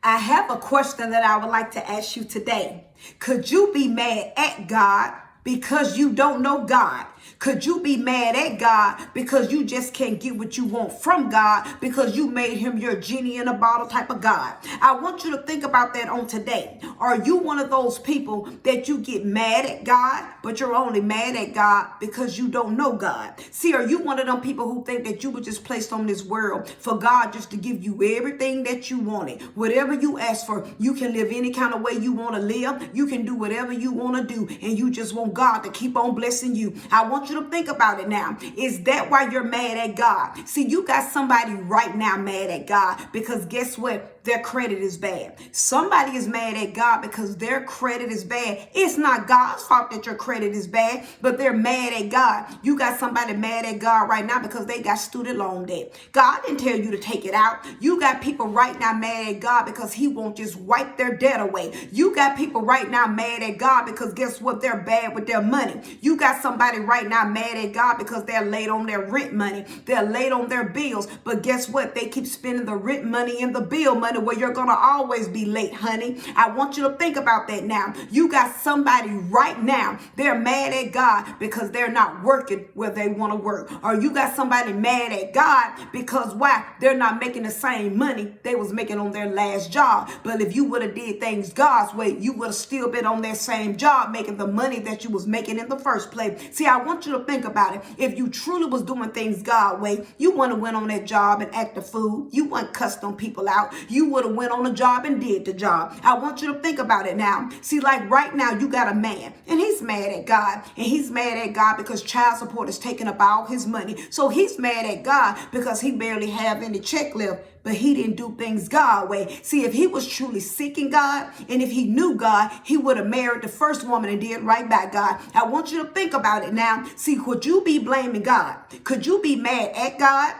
I have a question that I would like to ask you today. Could you be mad at God because you don't know God? Could you be mad at God because you just can't get what you want from God because you made him your genie in a bottle type of God? I want you to think about that on today. Are you one of those people that you get mad at God, but you're only mad at God because you don't know God? See, are you one of them people who think that you were just placed on this world for God just to give you everything that you wanted? Whatever you ask for, you can live any kind of way you want to live. You can do whatever you want to do, and you just want God to keep on blessing you. I want you to think about it now. Is that why you're mad at God? See, you got somebody right now mad at God because guess what? Their credit is bad. Somebody is mad at God because their credit is bad. It's not God's fault that your credit is bad, but they're mad at God. You got somebody mad at God right now because they got student loan debt. God didn't tell you to take it out. You got people right now mad at God because he won't just wipe their debt away. You got people right now mad at God because guess what? They're bad with their money. You got somebody right now mad at God because they're late on their rent money. They're late on their bills. But guess what? They keep spending the rent money and the bill money where you're going to always be late, honey. I want you to think about that now. You got somebody right now. They're mad at God because they're not working where they want to work. Or you got somebody mad at God because why? They're not making the same money they was making on their last job. But if you would have did things God's way, you would have still been on that same job making the money that you was making in the first place. See, I want you to think about it. If you truly was doing things God's way, you wouldn't have went on that job and act a fool. You wouldn't cuss them people out. You would have went on a job and did the job. I want you to think about it now. See, like right now, you got a man and he's mad at God, and he's mad at God because child support is taking up all his money. So he's mad at God because he barely have any check left, but he didn't do things God's way. See, if he was truly seeking God and if he knew God, he would have married the first woman and did right by God. I want you to think about it now. See, could you be blaming God? Could you be mad at God?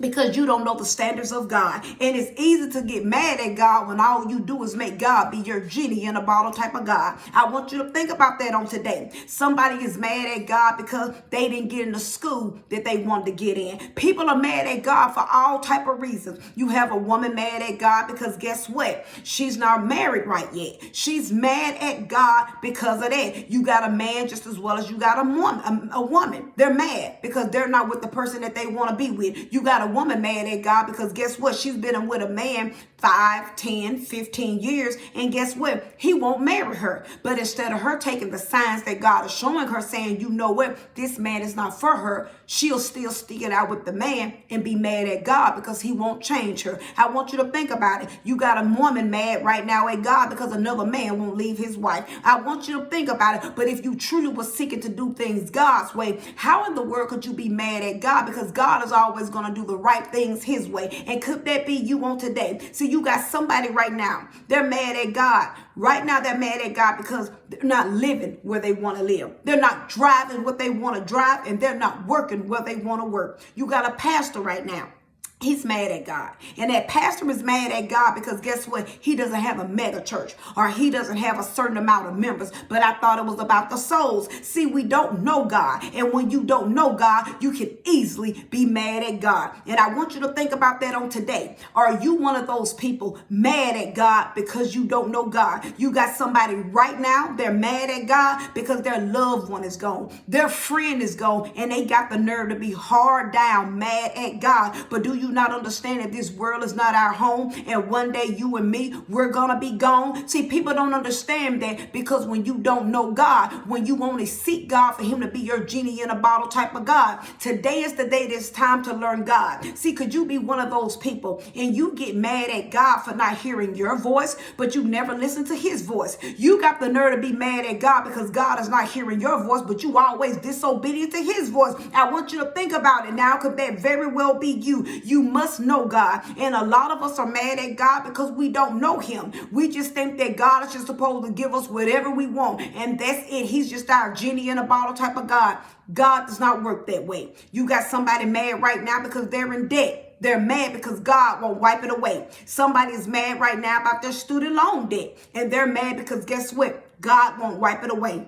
Because you don't know the standards of God. And it's easy to get mad at God when all you do is make God be your genie in a bottle type of God. I want you to think about that on today. Somebody is mad at God because they didn't get in the school that they wanted to get in. People are mad at God for all type of reasons. You have a woman mad at God because guess what? She's not married right yet. She's mad at God because of that. You got a man just as well as you got a woman. They're mad because they're not with the person that they want to be with. You got a woman mad at God because guess what? She's been with a man 5, 10, 15 years, and guess what? He won't marry her. But instead of her taking the signs that God is showing her, saying, you know what, this man is not for her, she'll still stick it out with the man and be mad at God because he won't change her. I want you to think about it. You got a woman mad right now at God because another man won't leave his wife. I want you to think about it. But if you truly were seeking to do things God's way, how in the world could you be mad at God? Because God is always going to do the right things his way. And could that be you on today? See, you got somebody right now. They're mad at God. Right now, they're mad at God because they're not living where they want to live. They're not driving what they want to drive, and they're not working where they want to work. You got a pastor right now. He's mad at God. And that pastor is mad at God because guess what? He doesn't have a mega church, or he doesn't have a certain amount of members. But I thought it was about the souls. See, we don't know God. And when you don't know God, you can easily be mad at God. And I want you to think about that on today. Are you one of those people mad at God because you don't know God? You got somebody right now, they're mad at God because their loved one is gone. Their friend is gone, and they got the nerve to be hard down mad at God. But do you not understand that this world is not our home, and one day you and me, we're gonna be gone? See, people don't understand that because when you don't know God, when you only seek God for him to be your genie in a bottle type of God, today is the day that's time to learn God. See, could you be one of those people and you get mad at God for not hearing your voice, but you never listen to his voice? You got the nerve to be mad at God because God is not hearing your voice, but you always disobedient to his voice. I want you to think about it now. Could that very well be you? You must know God. And a lot of us are mad at God because we don't know him. We just think that God is just supposed to give us whatever we want, and that's it. He's just our genie in a bottle type of God. God does not work that way. You got somebody mad right now because they're in debt. They're mad because God won't wipe it away. Somebody is mad right now about their student loan debt, and they're mad because guess what? God won't wipe it away.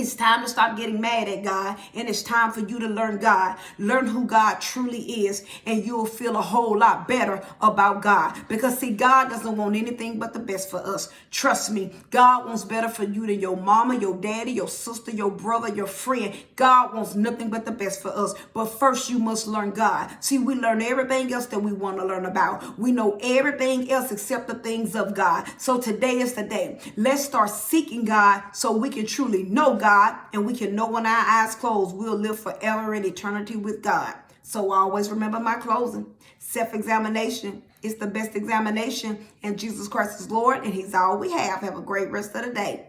It's time to stop getting mad at God, and it's time for you to learn God. Learn who God truly is, and you'll feel a whole lot better about God. Because see, God doesn't want anything but the best for us. Trust me, God wants better for you than your mama, your daddy, your sister, your brother, your friend. God wants nothing but the best for us. But first, you must learn God. See, we learn everything else that we want to learn about. We know everything else except the things of God. So today is the day. Let's start seeking God so we can truly know God. And we can know when our eyes close, we'll live forever in eternity with God. So always remember my closing. Self-examination is the best examination. And Jesus Christ is Lord, and he's all we have. Have a great rest of the day.